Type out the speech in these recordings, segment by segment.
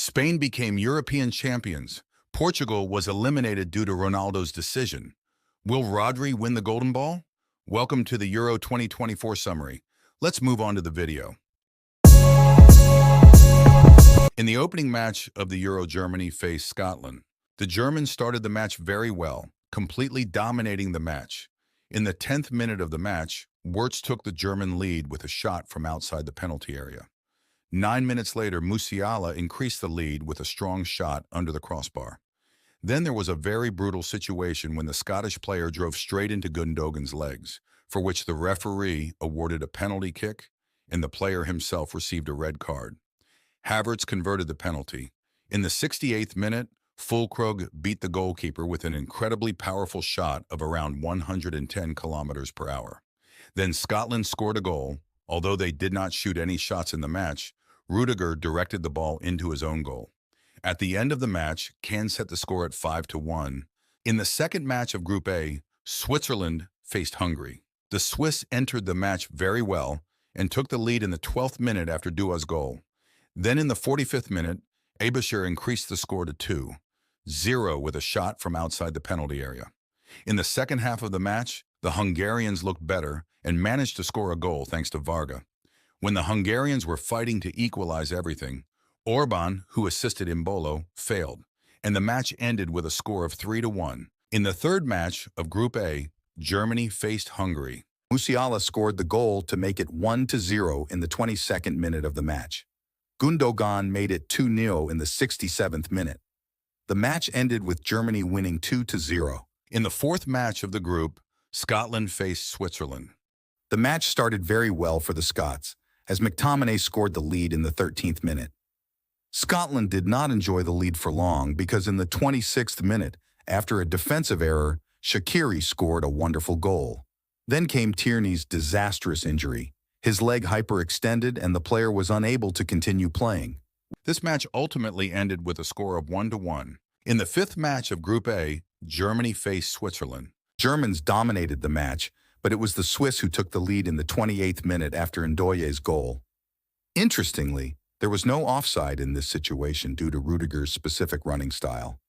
Spain became European champions. Portugal was eliminated due to Ronaldo's decision. Will Rodri win the Golden Ball? Welcome to the Euro 2024 summary. Let's move on to the video. In the opening match of the Euro, Germany faced Scotland. The Germans started the match very well, completely dominating the match. In the 10th minute of the match, Wirtz took the German lead with a shot from outside the penalty area. 9 minutes later, Musiala increased the lead with a strong shot under the crossbar. Then there was a very brutal situation when the Scottish player drove straight into Gundogan's legs, for which the referee awarded a penalty kick and the player himself received a red card. Havertz converted the penalty. In the 68th minute, Füllkrug beat the goalkeeper with an incredibly powerful shot of around 110 kilometers per hour. Then Scotland scored a goal. Although they did not shoot any shots in the match, Rudiger directed the ball into his own goal. At the end of the match, Can set the score at 5-1. In the second match of Group A, Switzerland faced Hungary. The Swiss entered the match very well and took the lead in the 12th minute after Dua's goal. Then in the 45th minute, Aebischer increased the score to 2-0 with a shot from outside the penalty area. In the second half of the match, the Hungarians looked better and managed to score a goal thanks to Varga. When the Hungarians were fighting to equalize everything, Orban, who assisted Imbolo, failed, and the match ended with a score of 3-1. In the third match of Group A, Germany faced Hungary. Musiala scored the goal to make it 1-0 in the 22nd minute of the match. Gundogan made it 2-0 in the 67th minute. The match ended with Germany winning 2-0. In the fourth match of the group, Scotland faced Switzerland. The match started very well for the Scots, as McTominay scored the lead in the 13th minute. Scotland did not enjoy the lead for long because in the 26th minute, after a defensive error, Shaqiri scored a wonderful goal. Then came Tierney's disastrous injury. His leg hyperextended and the player was unable to continue playing. This match ultimately ended with a score of 1-1. In the fifth match of Group A, Germany faced Switzerland. Germans dominated the match, but it was the Swiss who took the lead in the 28th minute after Ndoye's goal. Interestingly, there was no offside in this situation due to Rudiger's specific running style.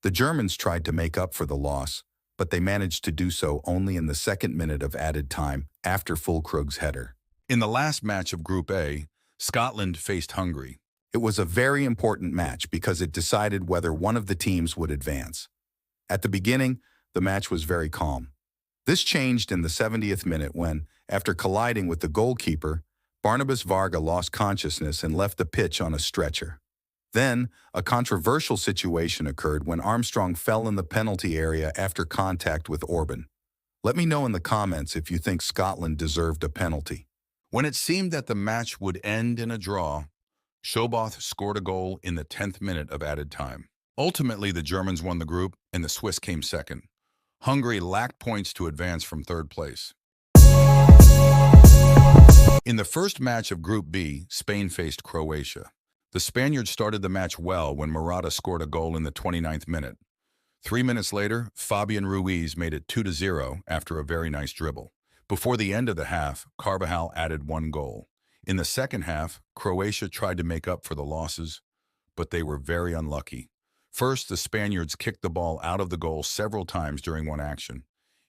The Germans tried to make up for the loss, but they managed to do so only in the second minute of added time after Füllkrug's header. In the last match of Group A, Scotland faced Hungary. It was a very important match because it decided whether one of the teams would advance. At the beginning, the match was very calm. This changed in the 70th minute when, after colliding with the goalkeeper, Barnabas Varga lost consciousness and left the pitch on a stretcher. Then, a controversial situation occurred when Armstrong fell in the penalty area after contact with Orban. Let me know in the comments if you think Scotland deserved a penalty. When it seemed that the match would end in a draw, Schoboth scored a goal in the 10th minute of added time. Ultimately, the Germans won the group and the Swiss came second. Hungary lacked points to advance from third place. In the first match of Group B, Spain faced Croatia. The Spaniards started the match well when Morata scored a goal in the 29th minute. 3 minutes later, Fabian Ruiz made it 2-0 after a very nice dribble. Before the end of the half, Carvajal added one goal. In the second half, Croatia tried to make up for the losses, but they were very unlucky. First, the Spaniards kicked the ball out of the goal several times during one action,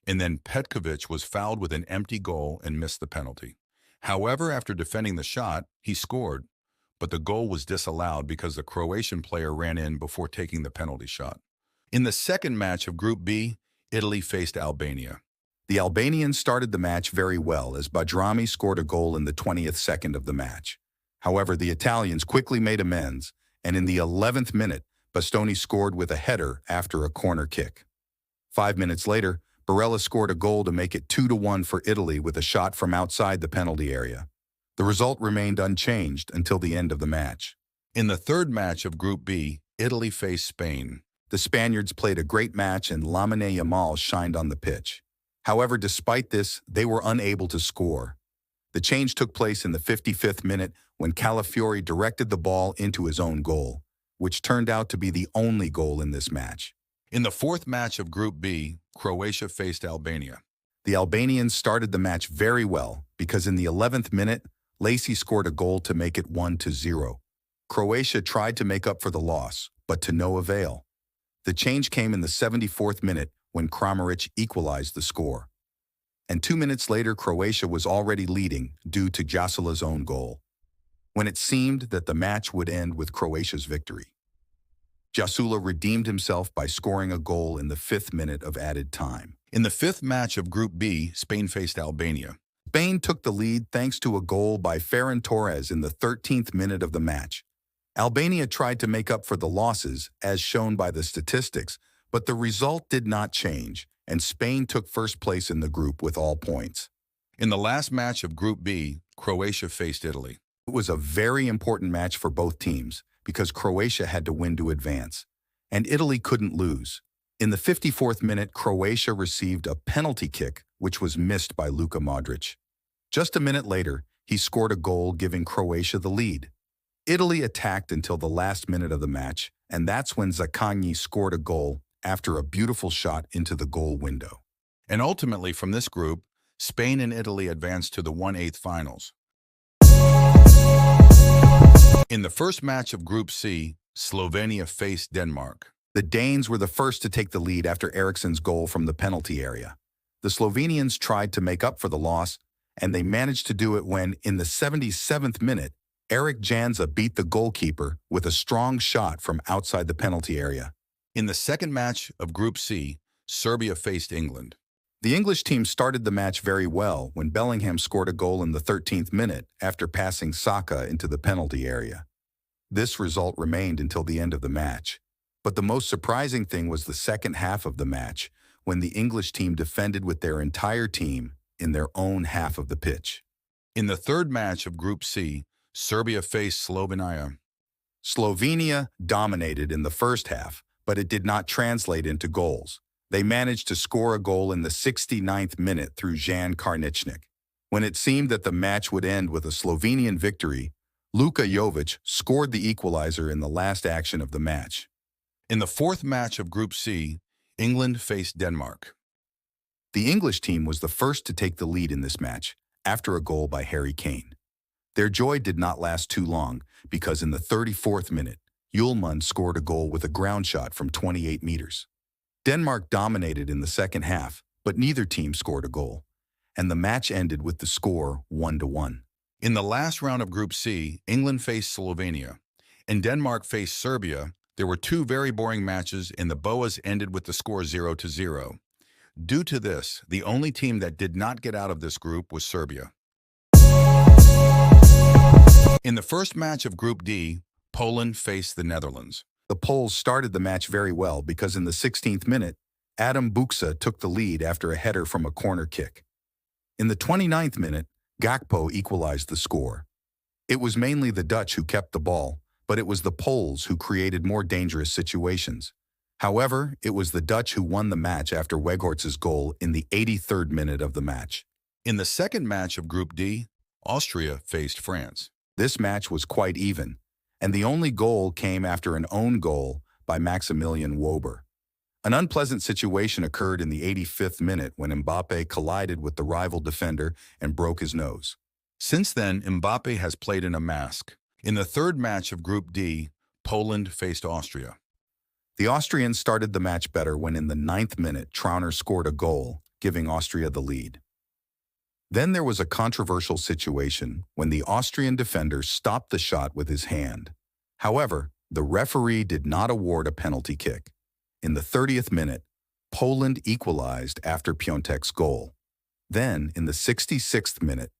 and then Petkovic was fouled with an empty goal and missed the penalty. However, after defending the shot, he scored, but the goal was disallowed because the Croatian player ran in before taking the penalty shot. In the second match of Group B, Italy faced Albania. The Albanians started the match very well as Badrami scored a goal in the 20th second of the match. However, the Italians quickly made amends, and in the 11th minute, Bastoni scored with a header after a corner kick. 5 minutes later, Barella scored a goal to make it 2-1 for Italy with a shot from outside the penalty area. The result remained unchanged until the end of the match. In the third match of Group B, Italy faced Spain. The Spaniards played a great match and Lamine Yamal shined on the pitch. However, despite this, they were unable to score. The change took place in the 55th minute when Calafiori directed the ball into his own goal, which turned out to be the only goal in this match. In the fourth match of Group B, Croatia faced Albania. The Albanians started the match very well because in the 11th minute, Lacey scored a goal to make it 1-0. Croatia tried to make up for the loss, but to no avail. The change came in the 74th minute when Kramaric equalized the score. And 2 minutes later, Croatia was already leading due to Jasula's own goal, when it seemed that the match would end with Croatia's victory. Jasula redeemed himself by scoring a goal in the 5th minute of added time. In the fifth match of Group B, Spain faced Albania. Spain took the lead thanks to a goal by Ferran Torres in the 13th minute of the match. Albania tried to make up for the losses, as shown by the statistics, but the result did not change, and Spain took first place in the group with all points. In the last match of Group B, Croatia faced Italy. It was a very important match for both teams because Croatia had to win to advance, and Italy couldn't lose. In the 54th minute, Croatia received a penalty kick, which was missed by Luka Modric. Just a minute later, he scored a goal giving Croatia the lead. Italy attacked until the last minute of the match, and that's when Zaccagni scored a goal after a beautiful shot into the goal window. And ultimately, from this group, Spain and Italy advanced to the 1/8 finals. In the first match of Group C, Slovenia faced Denmark. The Danes were the first to take the lead after Eriksen's goal from the penalty area. The Slovenians tried to make up for the loss, and they managed to do it when, in the 77th minute, Erik Jansa beat the goalkeeper with a strong shot from outside the penalty area. In the second match of Group C, Serbia faced England. The English team started the match very well when Bellingham scored a goal in the 13th minute after passing Saka into the penalty area. This result remained until the end of the match. But the most surprising thing was the second half of the match, when the English team defended with their entire team in their own half of the pitch. In the third match of Group C, Serbia faced Slovenia. Slovenia dominated in the first half, but it did not translate into goals. They managed to score a goal in the 69th minute through Jan Karničnik. When it seemed that the match would end with a Slovenian victory, Luka Jovic scored the equalizer in the last action of the match. In the fourth match of Group C, England faced Denmark. The English team was the first to take the lead in this match, after a goal by Harry Kane. Their joy did not last too long, because in the 34th minute, Hjulmand scored a goal with a ground shot from 28 meters. Denmark dominated in the second half, but neither team scored a goal, and the match ended with the score 1-1. In the last round of Group C, England faced Slovenia, and Denmark faced Serbia. There were two very boring matches, and the BOAs ended with the score 0-0. Due to this, the only team that did not get out of this group was Serbia. In the first match of Group D, Poland faced the Netherlands. The Poles started the match very well because in the 16th minute, Adam Buksa took the lead after a header from a corner kick. In the 29th minute, Gakpo equalized the score. It was mainly the Dutch who kept the ball, but it was the Poles who created more dangerous situations. However, it was the Dutch who won the match after Weghorst's goal in the 83rd minute of the match. In the second match of Group D, Austria faced France. This match was quite even, and the only goal came after an own goal by Maximilian Wober. An unpleasant situation occurred in the 85th minute when Mbappe collided with the rival defender and broke his nose. Since then, Mbappe has played in a mask. In the third match of Group D, Poland faced Austria. The Austrians started the match better when in the 9th minute Trauner scored a goal, giving Austria the lead. Then there was a controversial situation when the Austrian defender stopped the shot with his hand. However, the referee did not award a penalty kick. In the 30th minute, Poland equalized after Piontek's goal. Then, in the 66th minute,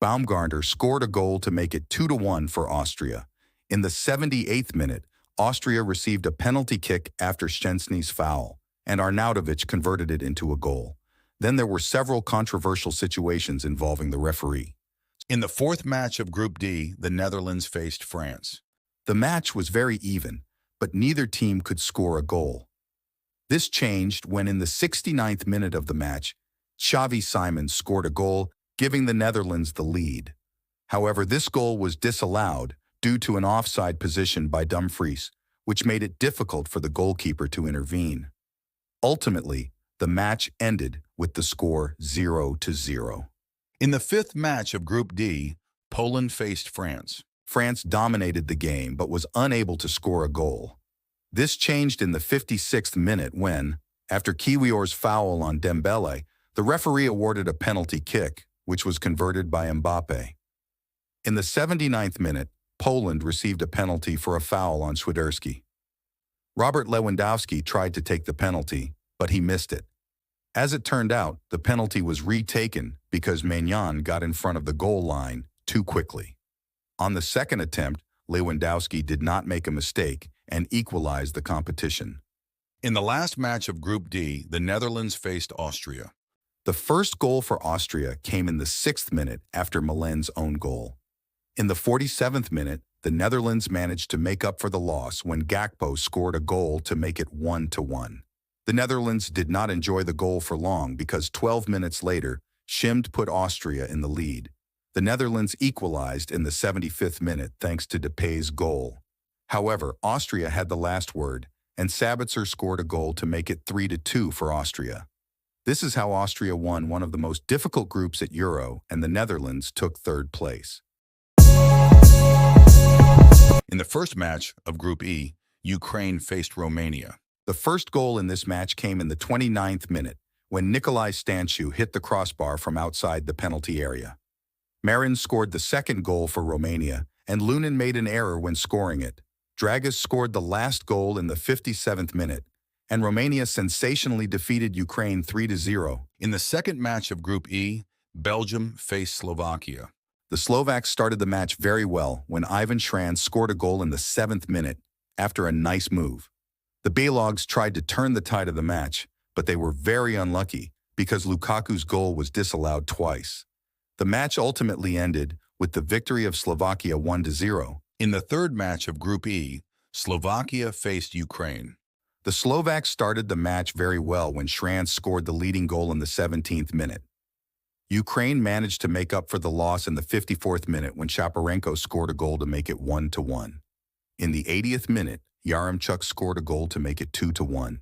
Baumgartner scored a goal to make it 2-1 for Austria. In the 78th minute, Austria received a penalty kick after Szczęsny's foul, and Arnautovic converted it into a goal. Then there were several controversial situations involving the referee. In the fourth match of Group D, the Netherlands faced France. The match was very even, but neither team could score a goal. This changed when in the 69th minute of the match, Xavi Simons scored a goal, giving the Netherlands the lead. However, this goal was disallowed due to an offside position by Dumfries, which made it difficult for the goalkeeper to intervene. Ultimately, the match ended with the score 0-0. In the fifth match of Group D, Poland faced France. France dominated the game but was unable to score a goal. This changed in the 56th minute when, after Kiwior's foul on Dembele, the referee awarded a penalty kick, which was converted by Mbappe. In the 79th minute, Poland received a penalty for a foul on Swiderski. Robert Lewandowski tried to take the penalty, but he missed it. As it turned out, the penalty was retaken because Maignan got in front of the goal line too quickly. On the second attempt, Lewandowski did not make a mistake and equalized the competition. In the last match of Group D, the Netherlands faced Austria. The first goal for Austria came in the 6th minute after Malen's own goal. In the 47th minute, the Netherlands managed to make up for the loss when Gakpo scored a goal to make it 1-1. The Netherlands did not enjoy the goal for long because 12 minutes later, Schmid put Austria in the lead. The Netherlands equalized in the 75th minute thanks to Depay's goal. However, Austria had the last word, and Sabitzer scored a goal to make it 3-2 for Austria. This is how Austria won one of the most difficult groups at Euro, and the Netherlands took third place. In the first match of Group E, Ukraine faced Romania. The first goal in this match came in the 29th minute, when Nikolai Stanciu hit the crossbar from outside the penalty area. Marin scored the second goal for Romania, and Lunin made an error when scoring it. Dragas scored the last goal in the 57th minute, and Romania sensationally defeated Ukraine 3-0. In the second match of Group E, Belgium faced Slovakia. The Slovaks started the match very well when Ivan Schranz scored a goal in the 7th minute after a nice move. The Balogs tried to turn the tide of the match, but they were very unlucky because Lukaku's goal was disallowed twice. The match ultimately ended with the victory of Slovakia 1-0. In the third match of Group E, Slovakia faced Ukraine. The Slovaks started the match very well when Schranz scored the leading goal in the 17th minute. Ukraine managed to make up for the loss in the 54th minute when Shaparenko scored a goal to make it 1-1. In the 80th minute, Yaremchuk scored a goal to make it 2-1,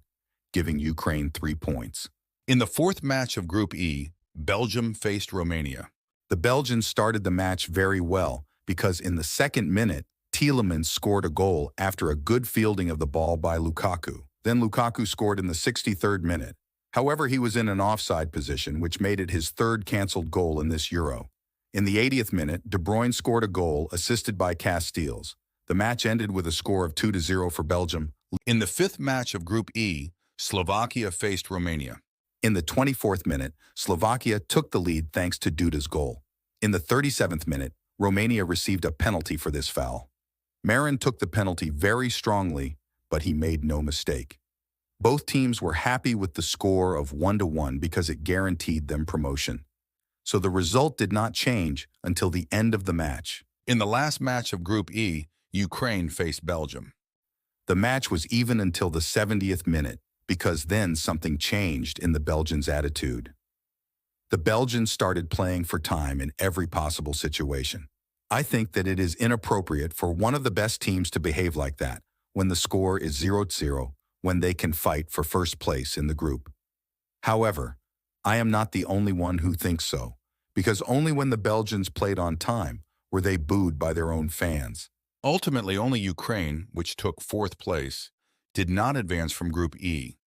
giving Ukraine 3 points. In the fourth match of Group E, Belgium faced Romania. The Belgians started the match very well because in the 2nd minute, Tielemans scored a goal after a good fielding of the ball by Lukaku. Then Lukaku scored in the 63rd minute. However, he was in an offside position, which made it his third cancelled goal in this Euro. In the 80th minute, De Bruyne scored a goal assisted by Castells. The match ended with a score of 2-0 for Belgium. In the fifth match of Group E, Slovakia faced Romania. In the 24th minute, Slovakia took the lead thanks to Duda's goal. In the 37th minute, Romania received a penalty for this foul. Marin took the penalty very strongly, but he made no mistake. Both teams were happy with the score of 1-1 because it guaranteed them promotion. So the result did not change until the end of the match. In the last match of Group E, Ukraine faced Belgium. The match was even until the 70th minute because then something changed in the Belgians' attitude. The Belgians started playing for time in every possible situation. I think that it is inappropriate for one of the best teams to behave like that when the score is 0-0, when they can fight for first place in the group. However, I am not the only one who thinks so, because only when the Belgians played on time were they booed by their own fans. Ultimately, only Ukraine, which took fourth place, did not advance from Group E.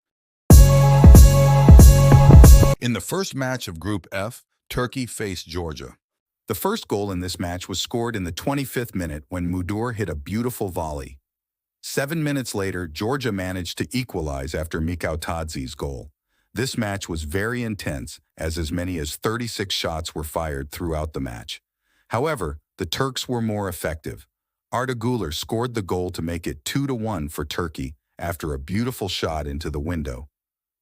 In the first match of Group F, Turkey faced Georgia. The first goal in this match was scored in the 25th minute when Mudur hit a beautiful volley. 7 minutes later, Georgia managed to equalize after Mikau Tadzi's goal. This match was very intense, as many as 36 shots were fired throughout the match. However, the Turks were more effective. Arda Güler scored the goal to make it 2-1 for Turkey after a beautiful shot into the window.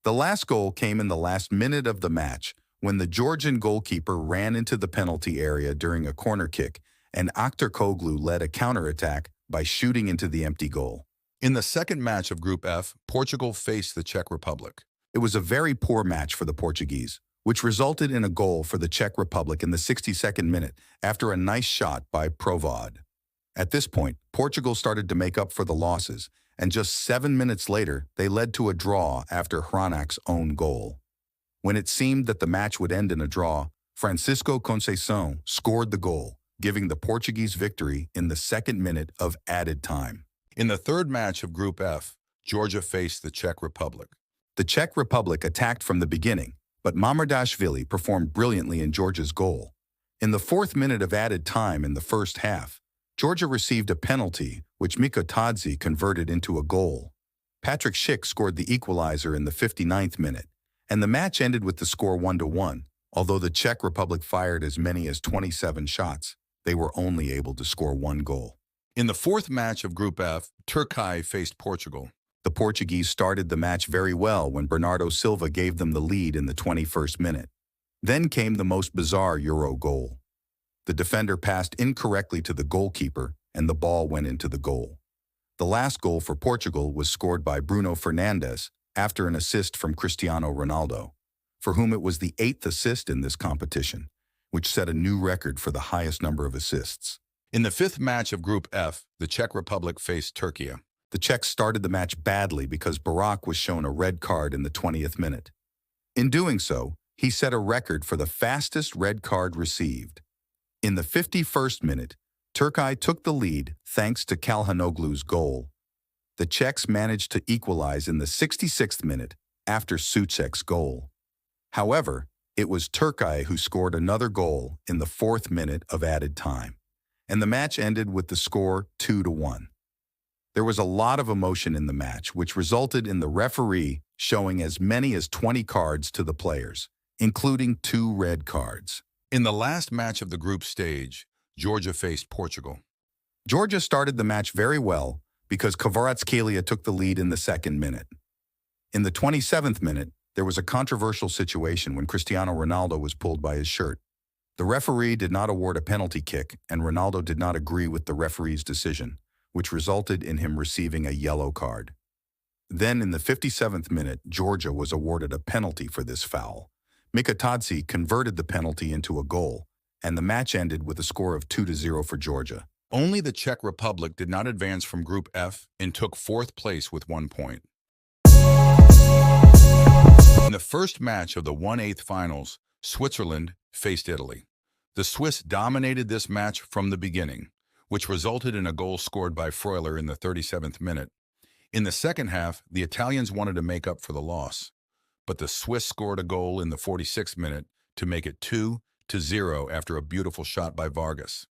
The last goal came in the last minute of the match when the Georgian goalkeeper ran into the penalty area during a corner kick, and Aktürkoğlu led a counterattack by shooting into the empty goal. In the second match of Group F, Portugal faced the Czech Republic. It was a very poor match for the Portuguese, which resulted in a goal for the Czech Republic in the 62nd minute after a nice shot by Provod. At this point, Portugal started to make up for the losses, and just 7 minutes later, they led to a draw after Hranak's own goal. When it seemed that the match would end in a draw, Francisco Conceição scored the goal, giving the Portuguese victory in the second minute of added time. In the third match of Group F, Georgia faced the Czech Republic. The Czech Republic attacked from the beginning, but Mamardashvili performed brilliantly in Georgia's goal. In the fourth minute of added time in the first half, Georgia received a penalty, which Miko Tadze converted into a goal. Patrick Schick scored the equalizer in the 59th minute, and the match ended with the score 1-1. Although the Czech Republic fired as many as 27 shots, they were only able to score one goal. In the fourth match of Group F, Turkey faced Portugal. The Portuguese started the match very well when Bernardo Silva gave them the lead in the 21st minute. Then came the most bizarre Euro goal. The defender passed incorrectly to the goalkeeper, and the ball went into the goal. The last goal for Portugal was scored by Bruno Fernandes after an assist from Cristiano Ronaldo, for whom it was the 8th assist in this competition, which set a new record for the highest number of assists. In the fifth match of Group F, the Czech Republic faced Turkey. The Czechs started the match badly because Barak was shown a red card in the 20th minute. In doing so, he set a record for the fastest red card received. In the 51st minute, Turkey took the lead thanks to Calhanoglu's goal. The Czechs managed to equalize in the 66th minute after Souček's goal. However, it was Turkey who scored another goal in the 4th minute of added time, and the match ended with the score 2-1. There was a lot of emotion in the match, which resulted in the referee showing as many as 20 cards to the players, including 2 red cards. In the last match of the group stage, Georgia faced Portugal. Georgia started the match very well because Kvaratskhelia took the lead in the 2nd minute. In the 27th minute, there was a controversial situation when Cristiano Ronaldo was pulled by his shirt. The referee did not award a penalty kick, and Ronaldo did not agree with the referee's decision, which resulted in him receiving a yellow card. Then, in the 57th minute, Georgia was awarded a penalty for this foul. Miko Tadze converted the penalty into a goal, and the match ended with a score of 2-0 for Georgia. Only the Czech Republic did not advance from Group F and took 4th place with 1 point. In the first match of the 1/8 finals, Switzerland faced Italy. The Swiss dominated this match from the beginning, which resulted in a goal scored by Freuler in the 37th minute. In the second half, the Italians wanted to make up for the loss, but the Swiss scored a goal in the 46th minute to make it 2-0 after a beautiful shot by Vargas.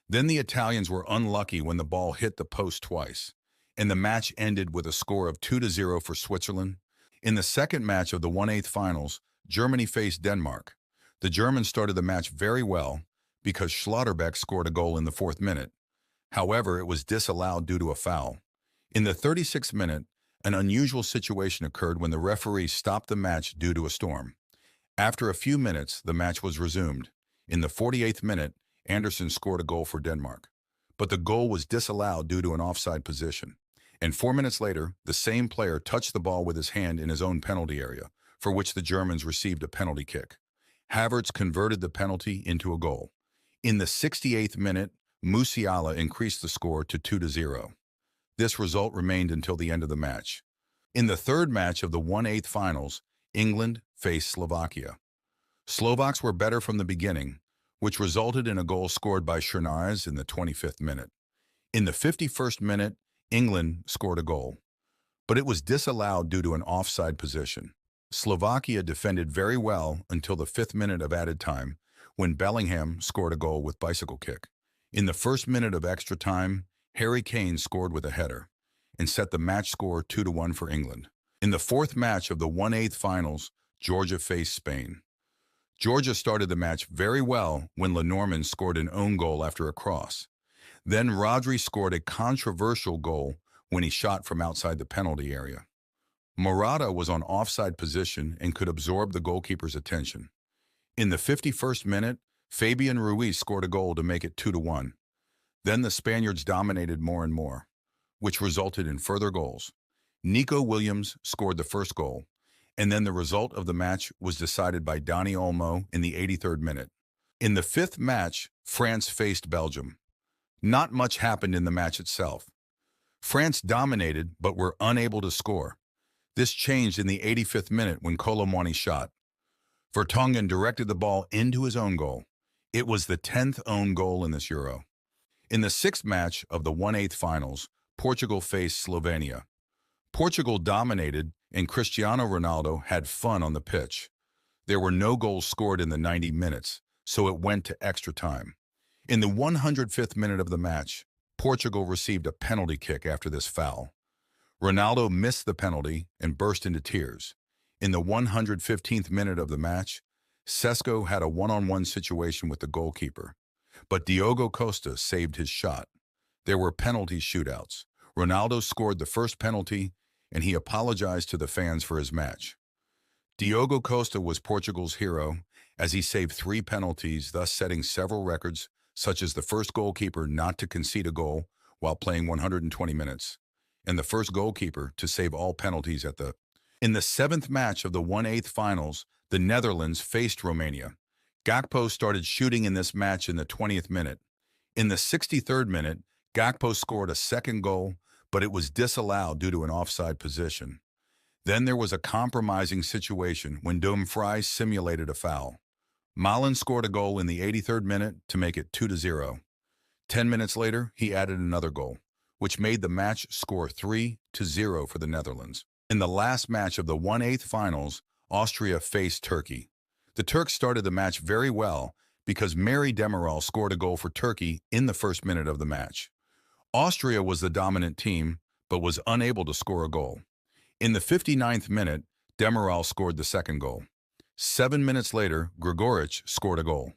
Then the Italians were unlucky when the ball hit the post twice, and the match ended with a score of 2-0 for Switzerland. In the second match of the 1/8 finals, Germany faced Denmark. The Germans started the match very well because Schlotterbeck scored a goal in the 4th minute. However, it was disallowed due to a foul. In the 36th minute, an unusual situation occurred when the referee stopped the match due to a storm. After a few minutes, the match was resumed. In the 48th minute, Anderson scored a goal for Denmark, but the goal was disallowed due to an offside position. And 4 minutes later, the same player touched the ball with his hand in his own penalty area, for which the Germans received a penalty kick. Havertz converted the penalty into a goal. In the 68th minute, Musiala increased the score to 2-0. This result remained until the end of the match. In the third match of the 1/8 finals, England faced Slovakia. Slovaks were better from the beginning, which resulted in a goal scored by Chernares in the 25th minute. In the 51st minute, England scored a goal, but it was disallowed due to an offside position. Slovakia defended very well until the 5th minute of added time, when Bellingham scored a goal with bicycle kick. In the 1st minute of extra time, Harry Kane scored with a header and set the match score 2-1 for England. In the 4th match of the 1/8 finals, Georgia faced Spain. Georgia started the match very well when Lenormand scored an own goal after a cross. Then Rodri scored a controversial goal when he shot from outside the penalty area. Morata was on offside position and could absorb the goalkeeper's attention. In the 51st minute, Fabian Ruiz scored a goal to make it 2-1. Then the Spaniards dominated more and more, which resulted in further goals. Nico Williams scored the first goal, and then the result of the match was decided by Dani Olmo in the 83rd minute. In the 5th match, France faced Belgium. Not much happened in the match itself. France dominated but were unable to score. This changed in the 85th minute when Kolo Muani shot. Vertonghen directed the ball into his own goal. It was the 10th own goal in this Euro. In the sixth match of the 1/8 finals, Portugal faced Slovenia. Portugal dominated, and Cristiano Ronaldo had fun on the pitch. There were no goals scored in the 90 minutes, so it went to extra time. In the 105th minute of the match, Portugal received a penalty kick after this foul. Ronaldo missed the penalty and burst into tears. In the 115th minute of the match, Sesko had a one-on-one situation with the goalkeeper, but Diogo Costa saved his shot. There were penalty shootouts. Ronaldo scored the first penalty, and he apologized to the fans for his match. Diogo Costa was Portugal's hero as he saved 3 penalties, thus setting several records, such as the first goalkeeper not to concede a goal while playing 120 minutes, and the first goalkeeper to save all penalties In the 7th match of the 1/8 finals, the Netherlands faced Romania. Gakpo started shooting in this match in the 20th minute. In the 63rd minute, Gakpo scored a second goal, but it was disallowed due to an offside position. Then there was a compromising situation when Dumfries simulated a foul. Malen scored a goal in the 83rd minute to make it 2-0. 10 minutes later, he added another goal, which made the match score 3-0 for the Netherlands. In the last match of the 1/8 finals, Austria faced Turkey. The Turks started the match very well because Meri Demiral scored a goal for Turkey in the first minute of the match. Austria was the dominant team, but was unable to score a goal. In the 59th minute, Demiral scored the second goal. 7 minutes later, Gregoric scored a goal.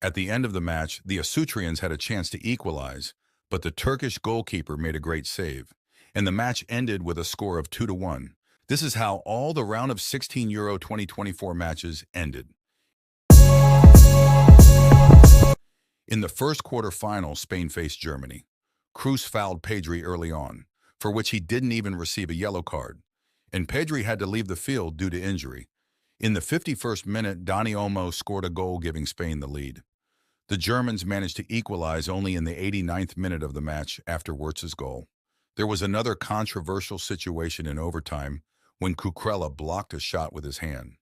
At the end of the match, the Asutrians had a chance to equalize, but the Turkish goalkeeper made a great save, and the match ended with a score of 2-1. This is how all the round of 16 Euro 2024 matches ended. In the first quarter-final, Spain faced Germany. Kroos fouled Pedri early on, for which he didn't even receive a yellow card, and Pedri had to leave the field due to injury. In the 51st minute, Dani Olmo scored a goal giving Spain the lead. The Germans managed to equalize only in the 89th minute of the match after Wirtz's goal. There was another controversial situation in overtime when Cucurella blocked a shot with his hand.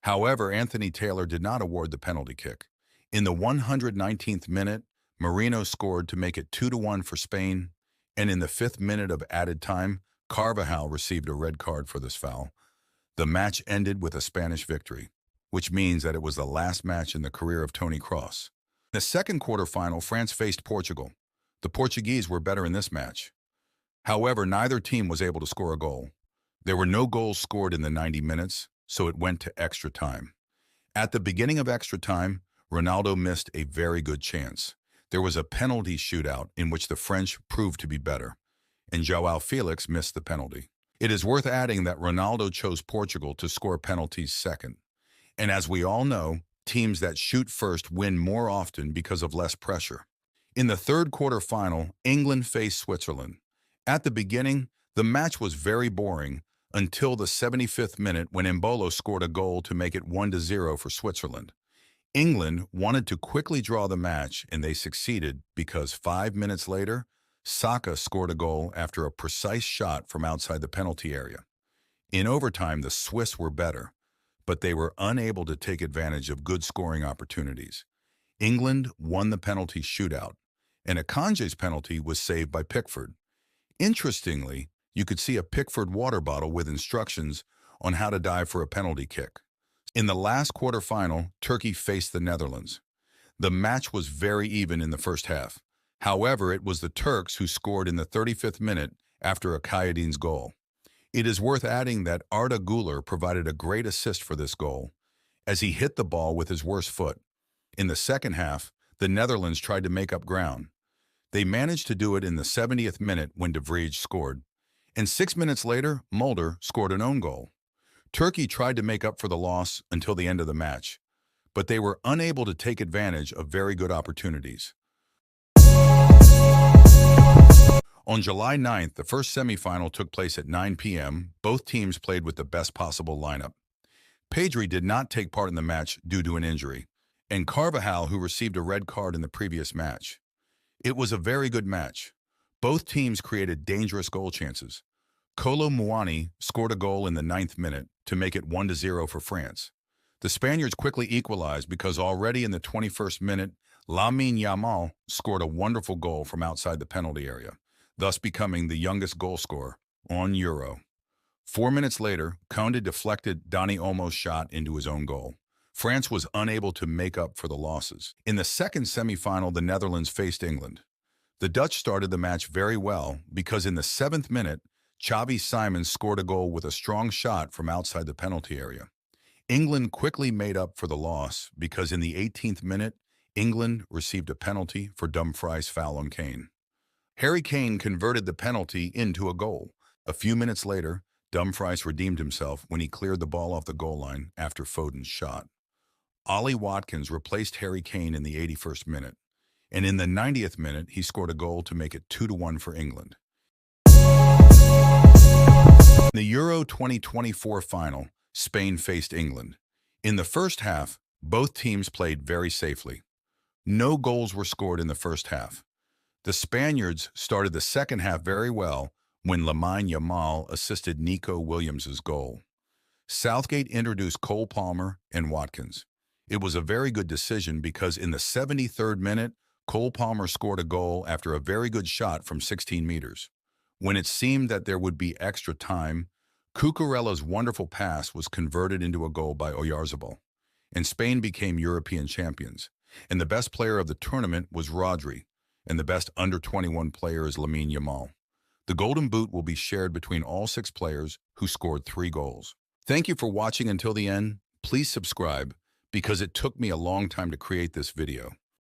However, Anthony Taylor did not award the penalty kick. In the 119th minute, Marino scored to make it 2-1 for Spain, and in the 5th minute of added time, Carvajal received a red card for this foul. The match ended with a Spanish victory, which means that it was the last match in the career of Toni Kroos. In the second quarterfinal, France faced Portugal. The Portuguese were better in this match. However, neither team was able to score a goal. There were no goals scored in the 90 minutes, so it went to extra time. At the beginning of extra time, Ronaldo missed a very good chance. There was a penalty shootout in which the French proved to be better, and João Felix missed the penalty. It is worth adding that Ronaldo chose Portugal to score penalties second. And as we all know, teams that shoot first win more often because of less pressure. In the third quarterfinal, England faced Switzerland. At the beginning, the match was very boring until the 75th minute when Embolo scored a goal to make it 1-0 for Switzerland. England wanted to quickly draw the match, and they succeeded because 5 minutes later, Saka scored a goal after a precise shot from outside the penalty area. In overtime, the Swiss were better, but they were unable to take advantage of good scoring opportunities. England won the penalty shootout, and Akanji's penalty was saved by Pickford. Interestingly, you could see a Pickford water bottle with instructions on how to dive for a penalty kick. In the last quarterfinal, Turkey faced the Netherlands. The match was very even in the first half. However, it was the Turks who scored in the 35th minute after Akayedin's goal. It is worth adding that Arda Güler provided a great assist for this goal, as he hit the ball with his worst foot. In the second half, the Netherlands tried to make up ground. They managed to do it in the 70th minute when De Vrij scored, and 6 minutes later, Mulder scored an own goal. Turkey tried to make up for the loss until the end of the match, but they were unable to take advantage of very good opportunities. On July 9th, the first semifinal took place at 9 p.m. Both teams played with the best possible lineup. Pedri did not take part in the match due to an injury, and Carvajal, who received a red card in the previous match. It was a very good match. Both teams created dangerous goal chances. Kolo Muani scored a goal in the 9th minute to make it 1-0 for France. The Spaniards quickly equalized because already in the 21st minute, Lamine Yamal scored a wonderful goal from outside the penalty area, thus becoming the youngest goal scorer on Euro. 4 minutes later, Koundé deflected Dani Olmo's shot into his own goal. France was unable to make up for the losses. In the second semifinal, the Netherlands faced England. The Dutch started the match very well because in the 7th minute, Xavi Simons scored a goal with a strong shot from outside the penalty area. England quickly made up for the loss because in the 18th minute, England received a penalty for Dumfries' foul on Kane. Harry Kane converted the penalty into a goal. A few minutes later, Dumfries redeemed himself when he cleared the ball off the goal line after Foden's shot. Ollie Watkins replaced Harry Kane in the 81st minute, and in the 90th minute, he scored a goal to make it 2-1 for England. In the Euro 2024 final, Spain faced England. In the first half, both teams played very safely. No goals were scored in the first half. The Spaniards started the second half very well when Lamine Yamal assisted Nico Williams' goal. Southgate introduced Cole Palmer and Watkins. It was a very good decision because in the 73rd minute, Cole Palmer scored a goal after a very good shot from 16 meters. When it seemed that there would be extra time, Cucurella's wonderful pass was converted into a goal by Oyarzabal, and Spain became European champions. And the best player of the tournament was Rodri, and the best under-21 player is Lamine Yamal. The Golden Boot will be shared between all 6 players who scored 3 goals. Thank you for watching until the end. Please subscribe because it took me a long time to create this video.